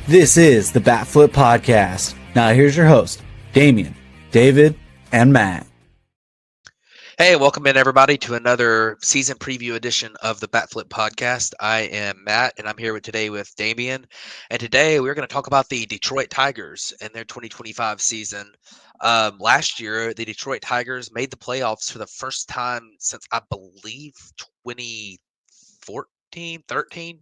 This is the Batflip Podcast. Now, here's your host, Damien, David, and Matt. Hey, welcome in everybody to another season preview edition of the Batflip Podcast. I am Matt, and I'm here today with Damien. And today we're going to talk about the Detroit Tigers and their 2025 season. Last year, the Detroit Tigers made the playoffs for the first time since I believe 2014, 13.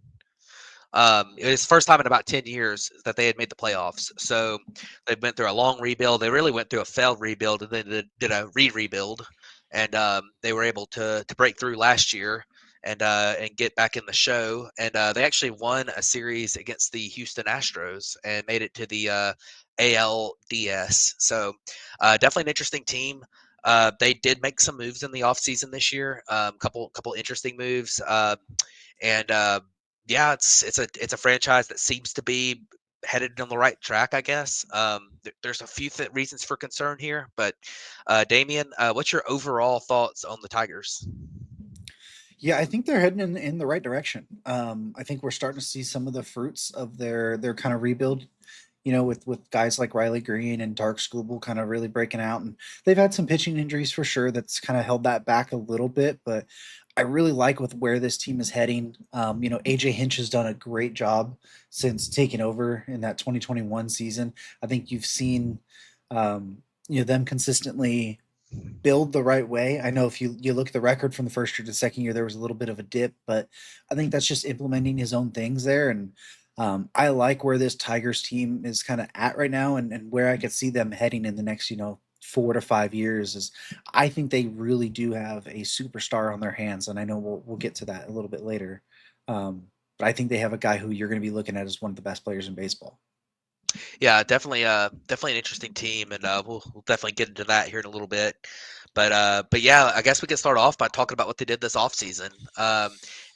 It was the first time in about 10 years that they had made the playoffs. So they went through a long rebuild. They really went through a failed rebuild and then did a rebuild. And they were able to break through last year and get back in the show. And they actually won a series against the Houston Astros and made it to the ALDS. So definitely an interesting team. They did make some moves in the offseason this year. Couple interesting moves. And Yeah, it's a franchise that seems to be headed on the right track, I guess. There's a few reasons for concern here, but Damien, what's your overall thoughts on the Tigers? Yeah, I think they're heading in the right direction. I think we're starting to see some of the fruits of their kind of rebuild. With guys like Riley Green and Dark Skubal kind of really breaking out, and they've had some pitching injuries for sure. That's kind of held that back a little bit, but I really like with where this team is heading. AJ Hinch has done a great job since taking over in that 2021 season. I think you've seen, them consistently build the right way. I know if you look at the record from the first year to the second year, there was a little bit of a dip, but I think that's just implementing his own things there. And I like where this Tigers team is kind of at right now, and where I could see them heading in the next 4 to 5 years. Is I think they really do have a superstar on their hands, and I know we'll get to that a little bit later. But I think they have a guy who you're going to be looking at as one of the best players in baseball. Yeah, definitely an interesting team, and we'll definitely get into that here in a little bit. But yeah, I guess we can start off by talking about what they did this offseason.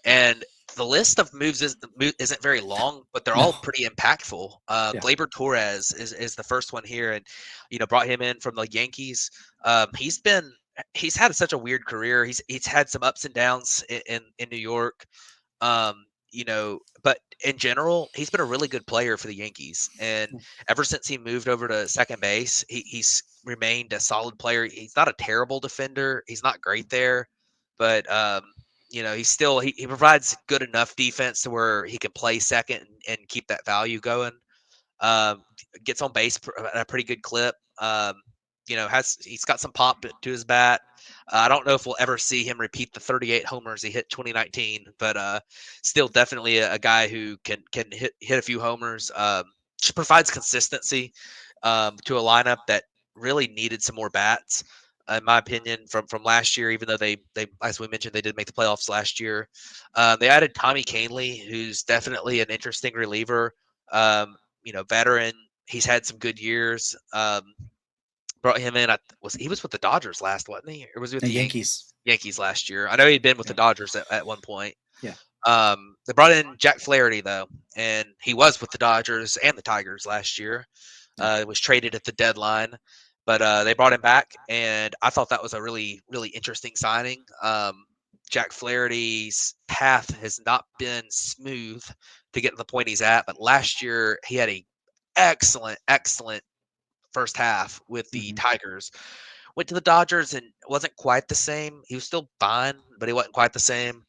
And the list of moves isn't very long, but they're all No, pretty impactful. yeah. Gleyber Torres is the first one here, and brought him in from the Yankees. He's had such a weird career. He's had some ups and downs in New York. But in general, he's been a really good player for the Yankees. And ever since he moved over to second base, he's remained a solid player. He's not a terrible defender. He's not great there, but he's still he provides good enough defense to where he can play second and keep that value going. Um, Gets on base at a pretty good clip. He's got some pop to his bat. I don't know if we'll ever see him repeat the 38 homers he hit 2019, but still definitely a guy who can hit a few homers. Just provides consistency to a lineup that really needed some more bats. In my opinion, from last year, even though they as we mentioned they did make the playoffs last year, they added Tommy Kahnle, who's definitely an interesting reliever. Veteran. He's had some good years. Brought him in. He was with the Dodgers last, wasn't he? Or was he with The the Yankees. Yankees last year? I know he'd been with the Yeah. Dodgers at one point. Yeah. They brought in Jack Flaherty though, and he was with the Dodgers and the Tigers last year. Yeah. Was traded at the deadline, but they brought him back, and I thought that was a really really interesting signing. Jack Flaherty's path has not been smooth to get to the point he's at, but last year he had a excellent first half with the Mhm. Tigers. Went to the Dodgers and wasn't quite the same. He was still fine, but he wasn't quite the same.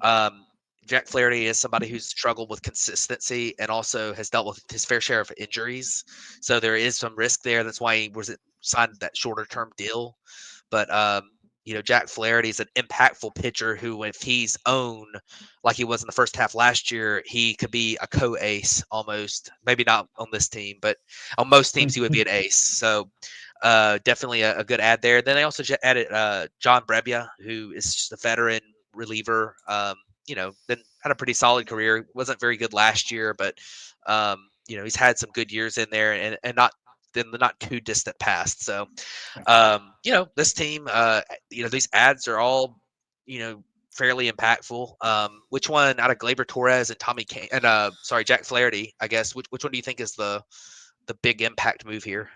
Um, Jack Flaherty is somebody who's struggled with consistency and also has dealt with his fair share of injuries. So there is some risk there. That's why he was signed that shorter term deal. But Jack Flaherty is an impactful pitcher who, if he's owned like he was in the first half last year, he could be a co-ace almost. Maybe not on this team, but on most teams he would be an ace. So definitely a good ad there. Then they also added John Brebbia, who is just a veteran reliever. Then had a pretty solid career. Wasn't very good last year, but he's had some good years in there, and not in the not too distant past. So, Yeah. this team, these ads are all, fairly impactful. Which one out of Gleyber Torres and Jack Flaherty, I guess, which one do you think is the big impact move here?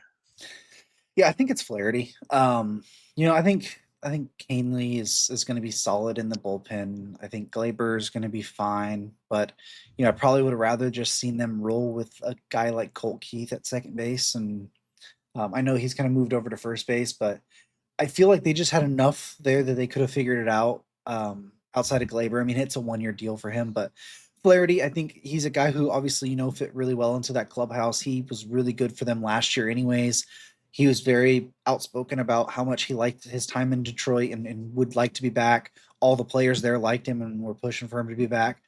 Yeah, I think it's Flaherty. I think think Canely is going to be solid in the bullpen. I think Glaber is going to be fine, but I probably would have rather just seen them roll with a guy like Colt Keith at second base, and I know he's kind of moved over to first base, but I feel like they just had enough there that they could have figured it out outside of Glaber. I mean, it's a 1-year deal for him, but Flaherty, I think he's a guy who obviously fit really well into that clubhouse. He was really good for them last year, anyways. He was very outspoken about how much he liked his time in Detroit and would like to be back. All the players there liked him and were pushing for him to be back.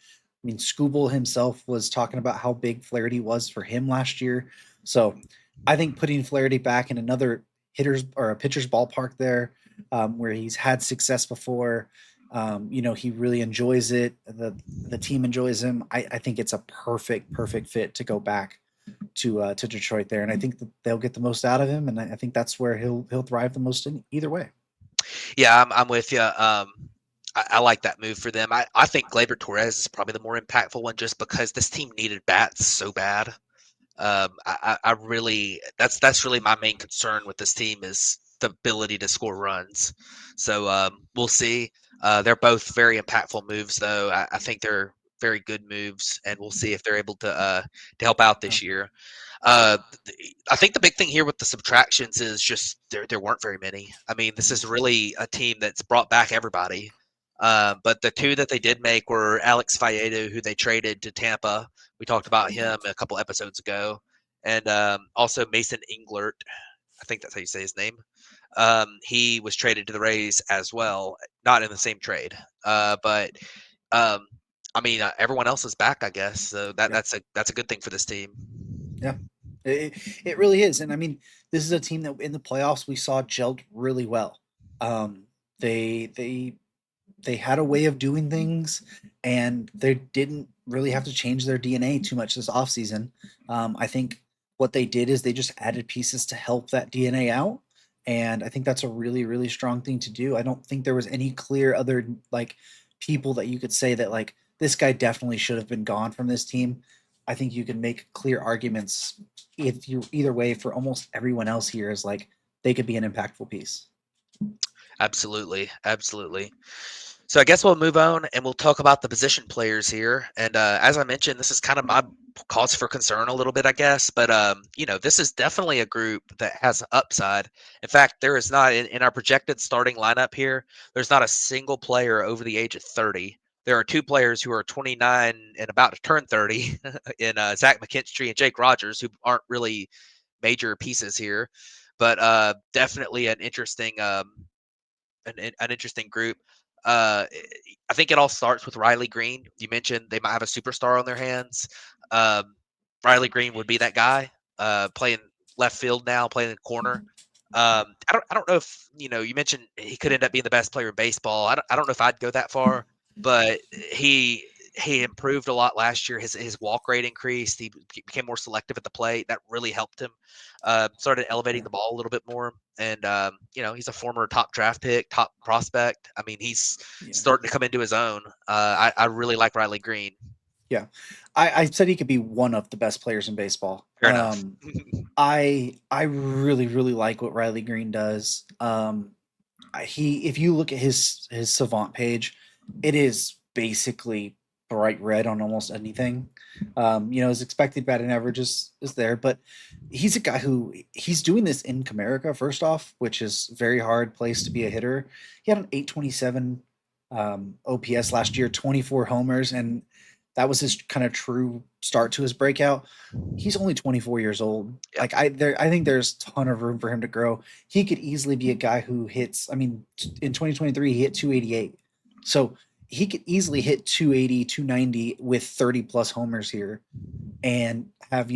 I mean, Scooble himself was talking about how big Flaherty was for him last year. So I think putting Flaherty back in another hitter's or a pitcher's ballpark there, where he's had success before, he really enjoys it. The team enjoys him. I think it's a perfect fit to go back to Detroit there, and I think that they'll get the most out of him, and I think that's where he'll thrive the most in either way. Yeah, I'm with you. I like that move for them. I think Gleyber Torres is probably the more impactful one, just because this team needed bats so bad. I really that's really my main concern with this team is the ability to score runs. So we'll see. They're both very impactful moves, though. I think they're very good moves, and we'll see if they're able to help out this year. I think the big thing here with the subtractions is just there weren't very many. I mean, this is really a team that's brought back everybody. But the two that they did make were Alex Faedo, who they traded to Tampa. We talked about him a couple episodes ago, and also Mason Englert. I think that's how you say his name. He was traded to the Rays as well, not in the same trade. But um, I mean, everyone else is back, I guess. So Yeah, that's a good thing for this team. yeah, it really is, and I mean, this is a team that in the playoffs we saw gelled really well. They had a way of doing things, and they didn't really have to change their DNA too much this offseason. I think what they did is they just added pieces to help that DNA out. And I think that's a really, really strong thing to do. I don't think there was any clear other like people that you could say that like this guy definitely should have been gone from this team. I think you can make clear arguments if you either way for almost everyone else here is like they could be an impactful piece. Absolutely, absolutely. So I guess we'll move on and we'll talk about the position players here. And as I mentioned, this is kind of my cause for concern a little bit, I guess. But this is definitely a group that has upside. In fact, there is not in our projected starting lineup here. There's not a single player over the age of 30. There are two players who are 29 and about to turn 30 in Zach McKinstry and Jake Rogers, who aren't really major pieces here, but definitely an interesting an interesting group. Uh, I think it all starts with Riley Green. You mentioned they might have a superstar on their hands. Um, Riley Green would be that guy playing left field now, playing in the corner. I don't know if you mentioned he could end up being the best player in baseball. I don't know if I'd go that far, but he improved a lot last year. His walk rate increased. He became more selective at the plate. That really helped him. Started elevating the ball a little bit more, and he's a former top draft pick, top prospect. I mean, he's Yeah. starting to come into his own. I really like Riley Green. Yeah. I said he could be one of the best players in baseball. Fair enough. I really, really like what Riley Green does. If you look at his savant page, it is basically bright red on almost anything. His expected batting average is there, but he's a guy who he's doing this in Comerica first off, which is very hard place to be a hitter. He had an 827 OPS last year, 24 homers, and that was his kind of true start to his breakout. He's only 24 years old. Yeah. Like I think there's a ton of room for him to grow. He could easily be a guy who hits. I mean, in 2023 he hit 288. So he could easily hit 280, 290 with 30 plus homers here and have,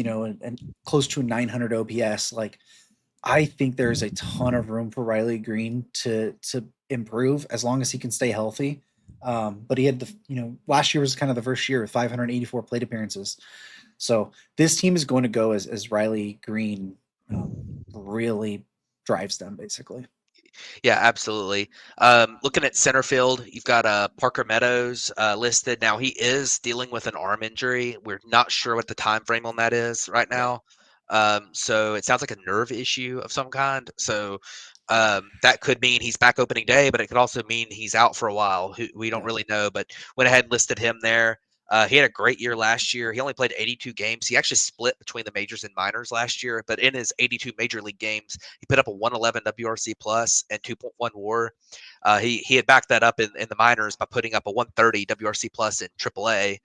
close to a 900 OPS. Like I think there's a ton of room for Riley Green to improve as long as he can stay healthy. But he had last year was kind of the first year with 584 plate appearances. So this team is going to go as Riley Green really drives them basically. Yeah, absolutely. Looking at center field, you've got Parker Meadows listed. Now he is dealing with an arm injury. We're not sure what the time frame on that is right now. So it sounds like a nerve issue of some kind. So That could mean he's back opening day, but it could also mean he's out for a while. We don't Yeah. really know, but went ahead and listed him there. He had a great year last year. He only played 82 games. He actually split between the majors and minors last year, but in his 82 major league games, he put up a 111 WRC plus and 2.1 WAR. He had backed that up in the minors by putting up a 130 WRC plus in AAA.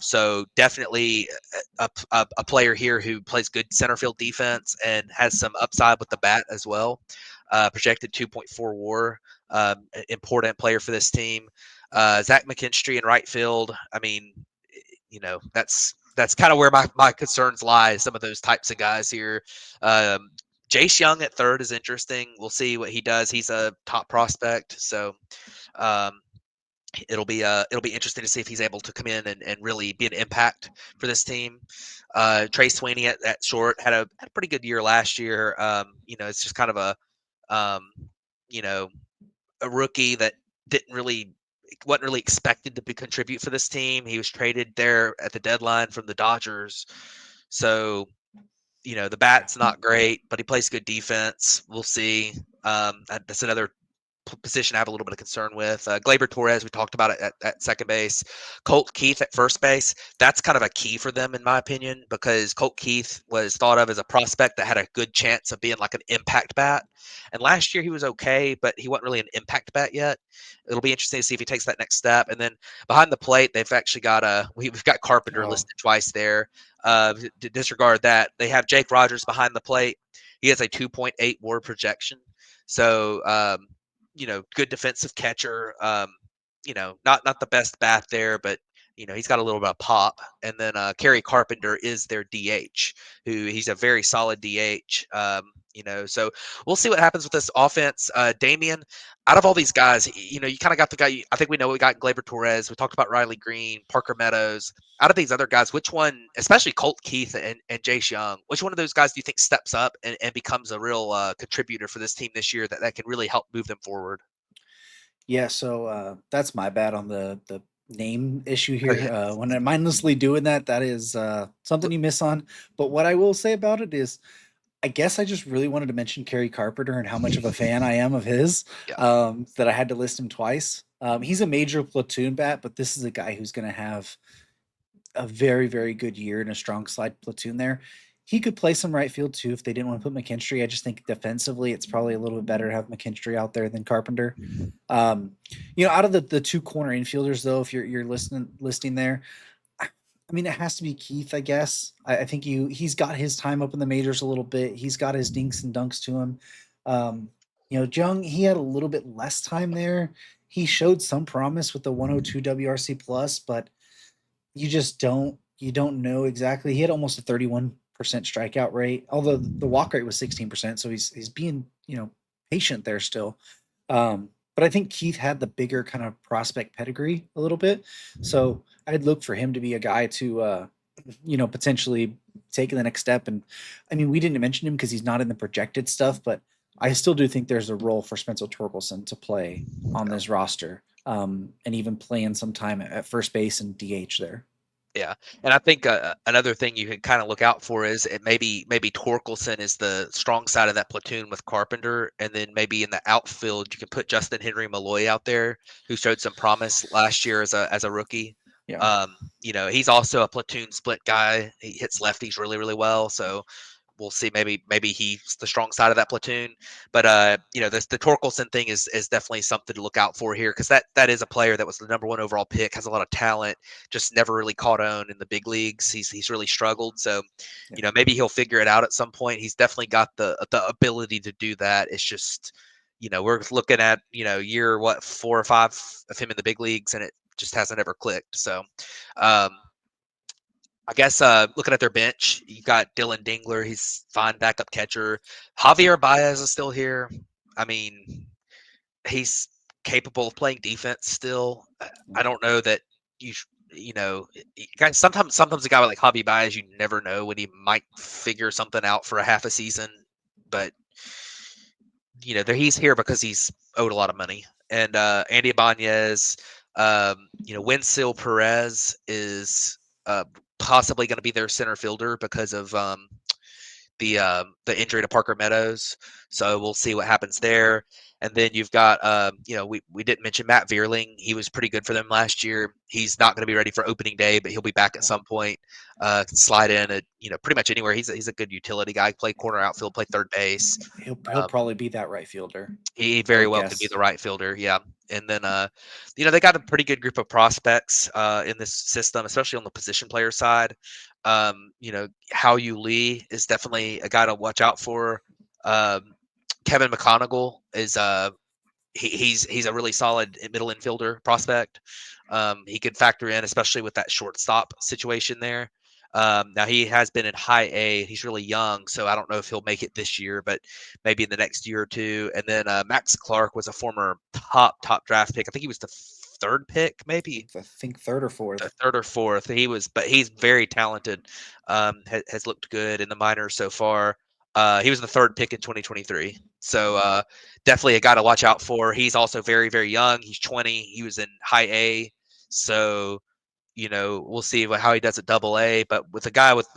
So definitely a player here who plays good center field defense and has some upside with the bat as well. Projected 2.4 WAR. Important player for this team. Zach McKinstry in right field. I mean, that's kind of where my concerns lie. Some of those types of guys here. Jace Young at third is interesting. We'll see what he does. He's a top prospect, so um, it'll be interesting to see if he's able to come in and really be an impact for this team. Trey Sweeney at short had a pretty good year last year. It's just kind of um, you know, a rookie that didn't really wasn't really expected to contribute for this team. He was traded there at the deadline from the Dodgers, so the bat's not great, but he plays good defense. We'll see. That's another position I have a little bit of concern with. Gleyber Torres, we talked about it at second base. Colt Keith at first base. That's kind of a key for them, in my opinion, because Colt Keith was thought of as a prospect that had a good chance of being like an impact bat. And last year he was okay, but he wasn't really an impact bat yet. It'll be interesting to see if he takes that next step. And then behind the plate, they've actually got we've got Carpenter Oh, listed twice there. To disregard that, they have Jake Rogers behind the plate. He has a 2.8 WAR projection. So good defensive catcher. Not the best bat there, but he's got a little bit of pop. And then Kerry Carpenter is their DH, who he's a very solid DH. So we'll see what happens with this offense. Damian, out of all these guys, you kind of got the guy. I think we know we got Gleyber Torres. We talked about Riley Green, Parker Meadows. Out of these other guys, which one, especially Colt Keith and Jace Young, which one of those guys do you think steps up and becomes a real contributor for this team this year that can really help move them forward? yeah. So that's my bad on the name issue Oh, here. yeah. When I'm mindlessly doing that, that is something you miss on. But what I will say about it is, I guess I just really wanted to mention Kerry Carpenter and how much of a fan I am of his, Yeah. that I had to list him twice. He's a major platoon bat, but this is a guy who's going to have a very, very good year in a strong slide platoon there. He could play some right field too if they didn't want to put McKinstry. I just think defensively, it's probably a little bit better to have McKinstry out there than Carpenter. Um, out of the two corner infielders, though, if you're listing there, I mean, it has to be Keith, I guess. I think he's got his time up in the majors a little bit. He's got his dinks and dunks to him. Jung, he had a little bit less time there. He showed some promise with the 102 WRC plus, but you don't know exactly. He had almost a 31% strikeout rate, although the walk rate was 16%. So he's being patient there still. But I think Keith had the bigger kind of prospect pedigree a little bit. So I'd look for him to be a guy to potentially take the next step. And I mean, we didn't mention him because he's not in the projected stuff, but I still do think there's a role for Spencer Torkelson to play on this roster, and even playing some time at first base and DH there. Yeah, and I think another thing you can kind of look out for is maybe Torkelson is the strong side of that platoon with Carpenter, and then maybe in the outfield you can put Justin Henry Malloy out there, who showed some promise last year as a rookie. Yeah. He's also a platoon split guy. He hits lefties really really well, so we'll see. Maybe he's the strong side of that platoon. But the Torkelson thing is definitely something to look out for here, because that is a player that was the number one overall pick, has a lot of talent, just never really caught on in the big leagues. He's really struggled. So, Yeah. maybe he'll figure it out at some point. He's definitely got the ability to do that. It's just, we're looking at year 4 or 5 of him in the big leagues, and it just hasn't ever clicked. So, um, I guess looking at their bench, you got Dylan Dingler. He's fine backup catcher. Javier Baez is still here. I mean, he's capable of playing defense still. I don't know that guys. Sometimes a guy like Javi Baez, you never know when he might figure something out for a half a season. But he's here because he's owed a lot of money. And Andy Ibanez, Wensil Perez is possibly going to be their center fielder because of the injury to Parker Meadows. So we'll see what happens there. And then you've got, we didn't mention Matt Vierling. He was pretty good for them last year. He's not going to be ready for opening day, but he'll be back at some point. Can slide in at pretty much anywhere. He's a good utility guy. Play corner outfield, play third base. He'll Um, probably be that right fielder. he I very would well could be guess. the right fielder, yeah. And then, they got a pretty good group of prospects in this system, especially on the position player side. Hao Yu Lee is definitely a guy to watch out for. Um, Kevin McConaughey is he's a really solid middle infielder prospect. He could factor in, especially with that shortstop situation there. Now he has been in high A. He's really young, so I don't know if he'll make it this year, but maybe in the next year or two. And then Max Clark was a former top draft pick. I think he was the third pick, maybe I think third or the fourth. third or fourth. But he's very talented. Has looked good in the minors so far. He was the third pick in 2023. So definitely a guy to watch out for. He's also very, very young. He's 20. He was in high A. So, we'll see how he does at double A. But with a guy with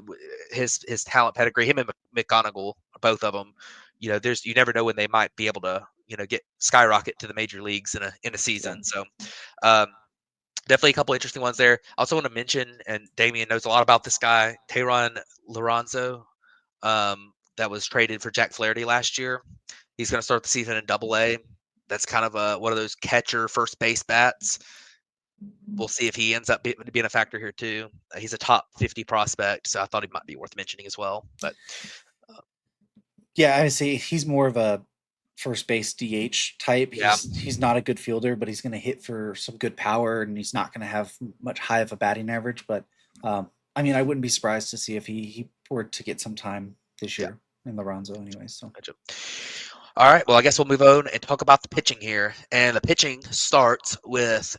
his talent pedigree, him and McGonigal, both of them, you never know when they might be able to, get skyrocket to the major leagues in a season. So um, definitely a couple interesting ones there. I also want to mention, and Damien knows a lot about this guy, Tehran Lorenzo, that was traded for Jack Flaherty last year. He's going to start the season in Double A. That's kind of one of those catcher first base bats. We'll see if he ends up being a factor here too. He's a top 50 prospect, so I thought he might be worth mentioning as well. But Yeah, I see. He's more of a first base DH type. yeah, He's not a good fielder, but he's going to hit for some good power, and he's not going to have much high of a batting average. But I mean, I wouldn't be surprised to see if he were to get some time this yeah. year in Lorenzo, anyway. So Gotcha. All right. Well, I guess we'll move on and talk about the pitching here. And the pitching starts with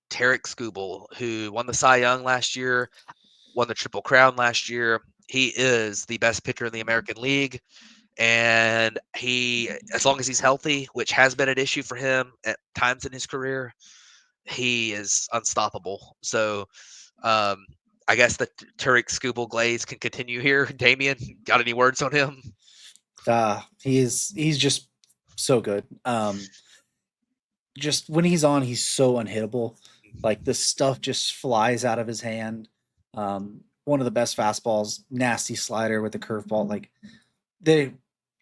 Tarek Skubal, who won the Cy Young last year, won the Triple Crown last year. He is the best pitcher in the American League. And as long as he's healthy, which has been an issue for him at times in his career, he is unstoppable. So I guess the Tarek Skubal glaze can continue here. Damien, got any words on him? he's just so good. Just when he's on, he's so unhittable. Like the stuff just flies out of his hand. One of the best fastballs, nasty slider with a curveball. Like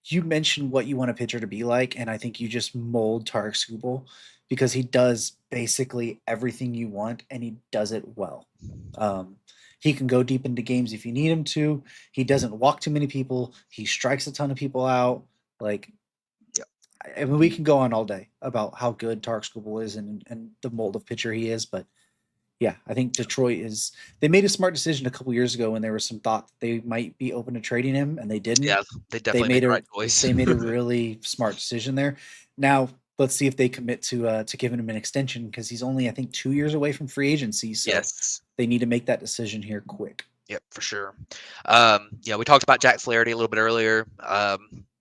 you mentioned what you want a pitcher to be like, and I think you just mold Tarek Skubal because he does basically everything you want, and he does it well. He can go deep into games if you need him to. He doesn't walk too many people. He strikes a ton of people out. Like, Yep. I mean, we can go on all day about how good Tarek Skubal is and the mold of pitcher he is, but yeah, I think Detroit is. They made a smart decision a couple years ago when there was some thought that they might be open to trading him, and they didn't. Yeah, they definitely made the right choice. They made a really smart decision there. Now let's see if they commit to giving him an extension because he's only I think 2 years away from free agency. So Yes. they need to make that decision here quick. Yep, for sure. We talked about Jack Flaherty a little bit earlier.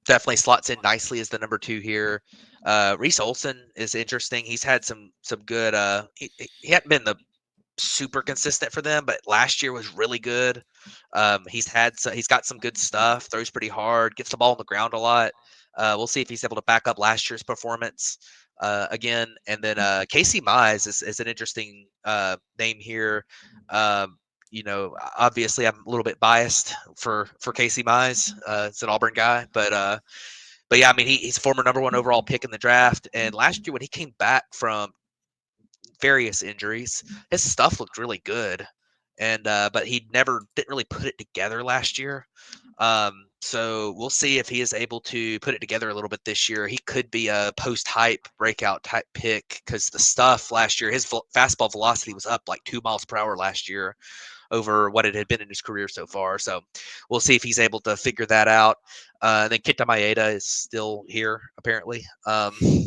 Definitely slots in nicely as the number 2 here. Reese Olson is interesting. He's had some good. He hadn't been the super consistent for them, but last year was really good. He's got some good stuff. Throws pretty hard. Gets the ball on the ground a lot. We'll see if he's able to back up last year's performance again. And then Casey Mize is an interesting name here. Obviously I'm a little bit biased for Casey Mize. It's an Auburn guy, but yeah, I mean he's a former number 1 overall pick in the draft, and last year when he came back from various injuries, his stuff looked really good, and but he didn't really put it together last year. So we'll see if he is able to put it together a little bit this year. He could be a post-hype breakout type pick because the stuff last year, his fastball velocity was up like 2 miles per hour last year over what it had been in his career so far. So we'll see if he's able to figure that out. And then Kita Maeda is still here apparently.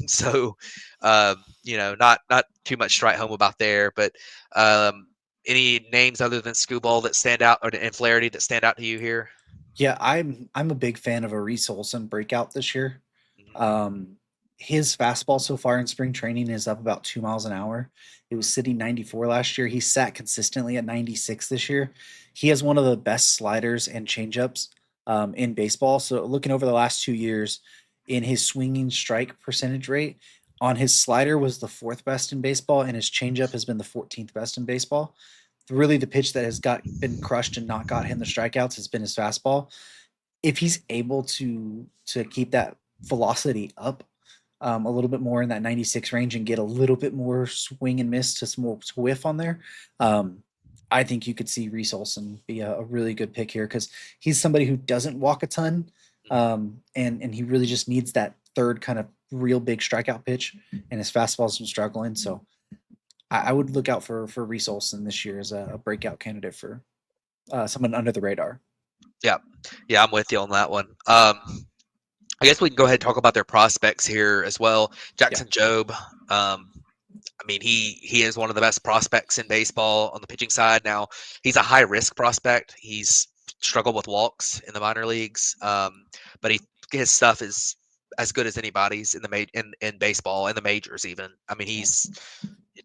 So not too much to write home about there. But any names other than Skubal that stand out, and Flaherty that stand out to you here? Yeah, I'm a big fan of a Reese Olson breakout this year. His fastball so far in spring training is up about 2 miles an hour. It was sitting 94 last year. He sat consistently at 96 this year. He has one of the best sliders and changeups in baseball. So looking over the last 2 years, in his swinging strike percentage rate, on his slider was the fourth best in baseball, and his changeup has been the 14th best in baseball. Really, the pitch that has been crushed and not got him the strikeouts has been his fastball. If he's able to keep that velocity up a little bit more in that 96 range and get a little bit more swing and miss to small to whiff on there, um, I think you could see Reese Olson be a really good pick here because he's somebody who doesn't walk a ton, and he really just needs that third kind of real big strikeout pitch, and his fastball's been struggling. So I would look out for Reese Olson this year as a breakout candidate for someone under the radar. Yeah, yeah, I'm with you on that one. I guess we can go ahead and talk about their prospects here as well. Jackson Jobe. I mean, he is one of the best prospects in baseball on the pitching side. Now, he's a high risk prospect. He's struggled with walks in the minor leagues, but his stuff is as good as anybody's in the in baseball in the majors. Even I mean, he's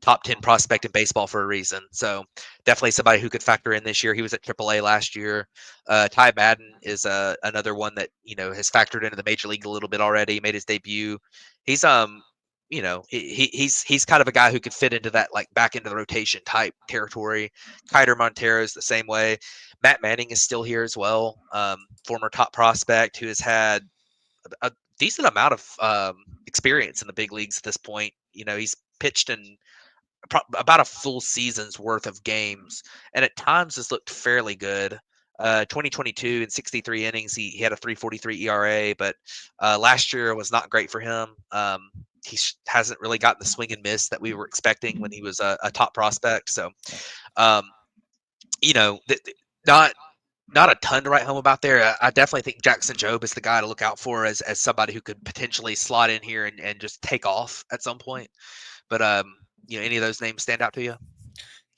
top 10 prospect in baseball for a reason. So definitely somebody who could factor in this year. He was at AAA last year. Ty Madden is another one that has factored into the major league a little bit already. Made his debut. He's he's kind of a guy who could fit into that like back into the rotation type territory. Kiter Montero is the same way. Matt Manning is still here as well. Former top prospect who has had a decent amount of experience in the big leagues at this point. He's pitched in about a full season's worth of games, and at times has looked fairly good. 2022 in 63 innings, he had a 3.43 ERA, but last year was not great for him. Hasn't really gotten the swing and miss that we were expecting when he was a top prospect. So, um, not not a ton to write home about there. I definitely think Jackson Jobe is the guy to look out for as somebody who could potentially slot in here and just take off at some point. But any of those names stand out to you?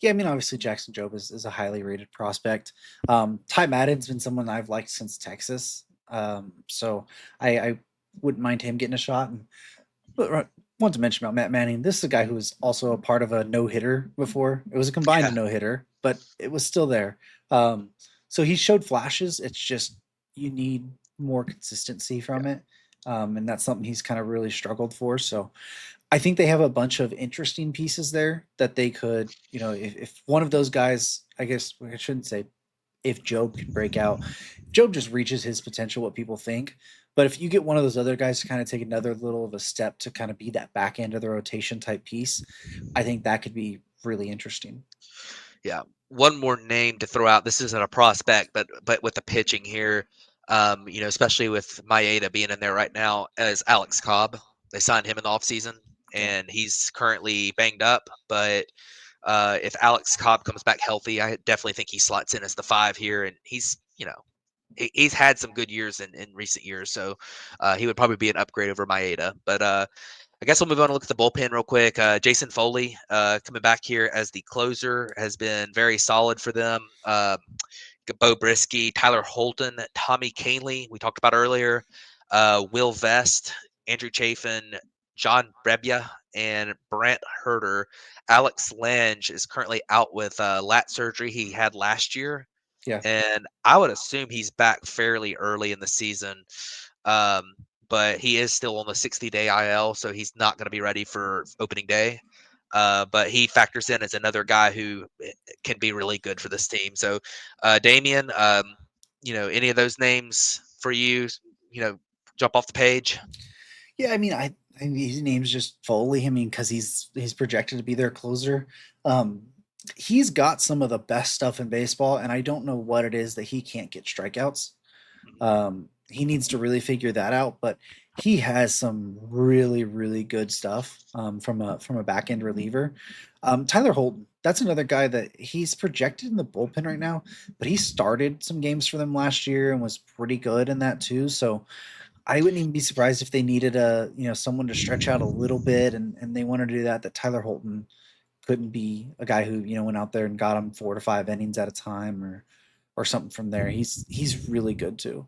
Yeah, I mean, obviously Jackson Jobe is a highly rated prospect. Ty Madden's been someone I've liked since Texas, so I wouldn't mind him getting a shot. And but want to mention about Matt Manning. This is a guy who was also a part of a no hitter before. It was a combined Yeah. no hitter, but it was still there. Um, so he showed flashes. It's just you need more consistency from it, and that's something he's kind of really struggled for. So I think they have a bunch of interesting pieces there that they could, if one of those guys, I guess I shouldn't say if Jobe can break out, Jobe just reaches his potential, what people think. But if you get one of those other guys to kind of take another little of a step to kind of be that back end of the rotation type piece, I think that could be really interesting. Yeah. One more name to throw out. This isn't a prospect, but with the pitching here, especially with Maeda being in there right now, is Alex Cobb. They signed him in the offseason, and he's currently banged up. But if Alex Cobb comes back healthy, I definitely think he slots in as the 5 here, and he's had some good years in recent years, so he would probably be an upgrade over Maeda. But I guess we'll move on and look at the bullpen real quick. Jason Foley coming back here as the closer has been very solid for them. Bo Brisky, Tyler Holton, Tommy Canley, we talked about earlier, Will Vest, Andrew Chafin, John Brebbia, and Brant Herter. Alex Lange is currently out with lat surgery he had last year, Yeah. and I would assume he's back fairly early in the season. Um, but he is still on the 60-day IL, so he's not going to be ready for opening day. But he factors in as another guy who can be really good for this team. So, Damien, any of those names for you, jump off the page? Yeah, I mean his name's just Foley. I mean, because he's projected to be their closer. Um, he's got some of the best stuff in baseball, and I don't know what it is that he can't get strikeouts. He needs to really figure that out, but he has some really, really good stuff from a back end reliever. Tyler Holton, that's another guy that he's projected in the bullpen right now, but he started some games for them last year and was pretty good in that too. So I wouldn't even be surprised if they needed someone to stretch out a little bit and they wanted to do that. That Tyler Holton couldn't be a guy who went out there and got him 4 to 5 innings at a time or something from there. He's really good too.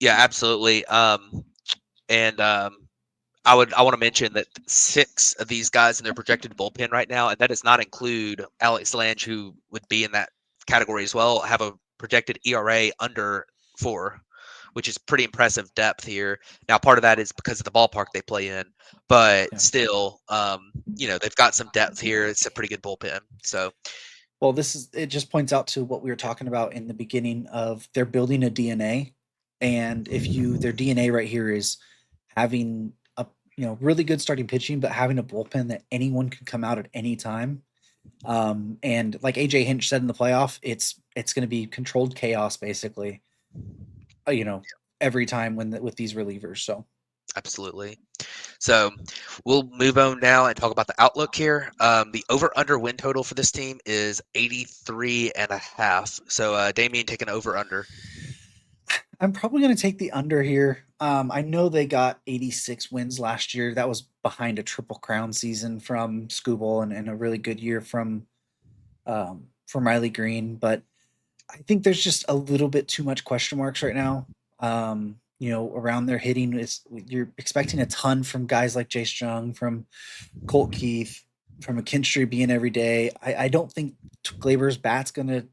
Yeah, absolutely. And I want to mention that 6 of these guys in their projected bullpen right now, and that does not include Alex Lange, who would be in that category as well, have a projected ERA under for, which is pretty impressive depth here. Now, part of that is because of the ballpark they play in, but Yeah. still, they've got some depth here. It's a pretty good bullpen. So, Well, it just points out to what we were talking about in the beginning of they're building a DNA. And their DNA right here is having a, really good starting pitching, but having a bullpen that anyone can come out at any time. And like AJ Hinch said in the playoff, it's going to be controlled chaos basically, every time with these relievers. So absolutely. So we'll move on now and talk about the outlook here. The over-under win total for this team is 83.5. So, Damien, taking over-under. I'm probably going to take the under here. I know they got 86 wins last year. That was behind a triple crown season from Skubal and a really good year from Riley Green. But I think there's just a little bit too much question marks right now. Around their hitting you're expecting a ton from guys like Jace Jung, from Colt Keith, from McKinstry being every day. I don't think Gleyber's bat's gonna,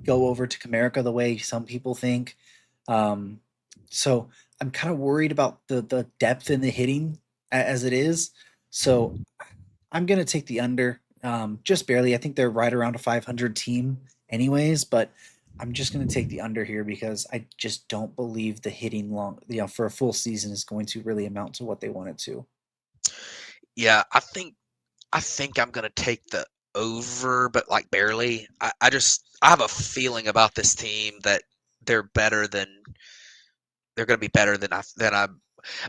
go over to Comerica the way some people think. So I'm kind of worried about the depth in the hitting as it is. So I'm gonna take the under, just barely. I think they're right around a 500 team, anyways. But I'm just gonna take the under here because I just don't believe the hitting for a full season is going to really amount to what they want it to. Yeah, I think I'm gonna take the over, but like barely. I have a feeling about this team that they're better than they're gonna be better than I.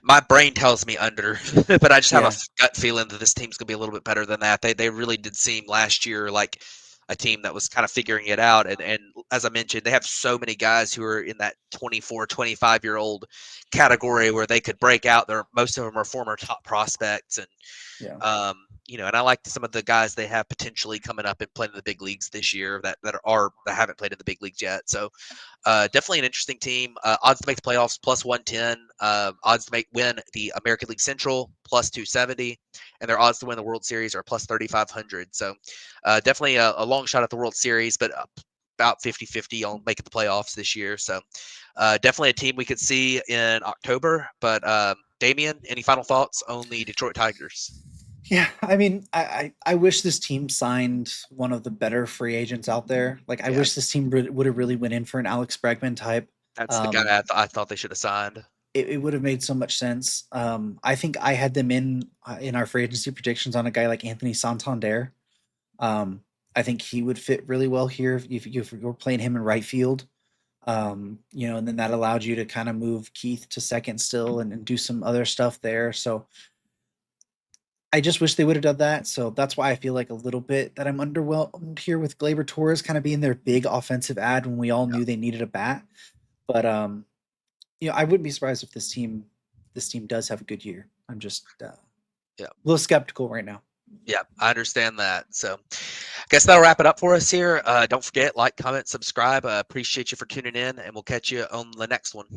My brain tells me under, but I just have a Yeah, gut feeling that this team's gonna be a little bit better than that. They really did seem last year like a team that was kind of figuring it out. And as I mentioned, they have so many guys who are in that 24, 25-year-old category where they could break out. Most of them are former top prospects, and yeah. and I like some of the guys they have potentially coming up and playing in the big leagues this year that haven't played in the big leagues yet. So definitely an interesting team. Odds to make the playoffs plus 110. Odds to win the American League Central plus 270, and their odds to win the World Series are plus 3,500. So definitely a long shot at the World Series, but about 50-50 on making the playoffs this year. So definitely a team we could see in October. But Damien, any final thoughts on the Detroit Tigers? Yeah, I mean, I wish this team signed one of the better free agents out there. Like, I Yeah, wish this team would have really went in for an Alex Bregman type. that's the guy Um, I thought they should have signed. it would have made so much sense. I think I had them in our free agency predictions on a guy like Anthony Santander. I think he would fit really well here if you're playing him in right field. And then that allowed you to kind of move Keith to second still and do some other stuff there. So I just wish they would have done that. So that's why I feel like a little bit that I'm underwhelmed here with Gleyber Torres kind of being their big offensive ad when we all knew they needed a bat. But I wouldn't be surprised if this team does have a good year. I'm just Yeah. a little skeptical right now. Yeah, I understand that. So I guess that'll wrap it up for us here. Don't forget, like, comment, subscribe. Appreciate you for tuning in, and we'll catch you on the next one.